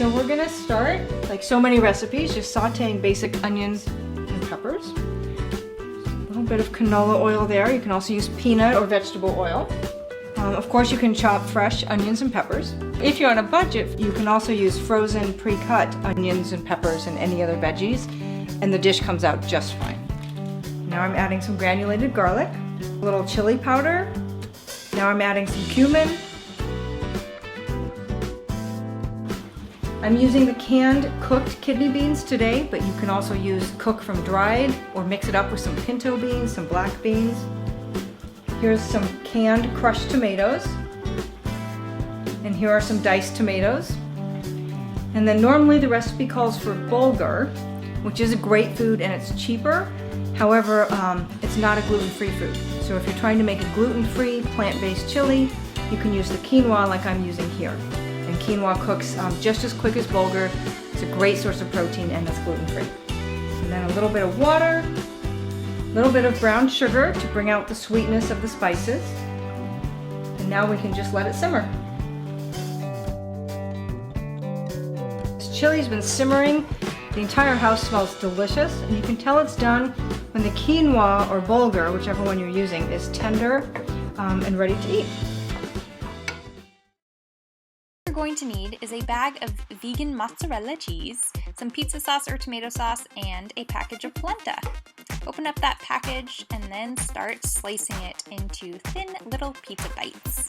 so we're gonna start, like so many recipes, just sauteing basic onions and peppers. A little bit of canola oil there. You can also use peanut or vegetable oil. Of course, you can chop fresh onions and peppers. If you're on a budget, you can also use frozen pre-cut onions and peppers and any other veggies, and the dish comes out just fine. Now I'm adding some granulated garlic, a little chili powder. Now I'm adding some cumin. I'm using the canned cooked kidney beans today, but you can also use cook from dried or mix it up with some pinto beans, some black beans. Here's some canned crushed tomatoes. And here are some diced tomatoes. And then normally the recipe calls for bulgur, which is a great food and it's cheaper. However, it's not a gluten-free food. So if you're trying to make a gluten-free, plant-based chili, you can use the quinoa like I'm using here. And quinoa cooks just as quick as bulgur. It's a great source of protein and it's gluten-free. And then a little bit of water, a little bit of brown sugar to bring out the sweetness of the spices. And now we can just let it simmer. This chili's been simmering. The entire house smells delicious, and you can tell it's done when the quinoa or bulgur, whichever one you're using, is tender and ready to eat. What you're going to need is a bag of vegan mozzarella cheese, some pizza sauce or tomato sauce, and a package of polenta. Open up that package and then start slicing it into thin little pizza bites.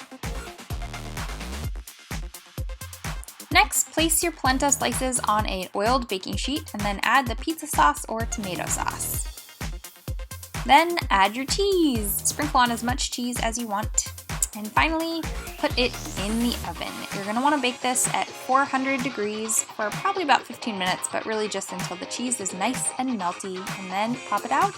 Next, place your polenta slices on an oiled baking sheet and then add the pizza sauce or tomato sauce. Then add your cheese. Sprinkle on as much cheese as you want. And finally, put it in the oven. You're going to want to bake this at 400 degrees for probably about 15 minutes, but really just until the cheese is nice and melty, and then pop it out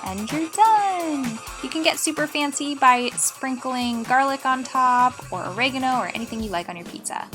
and you're done. You can get super fancy by sprinkling garlic on top or oregano or anything you like on your pizza.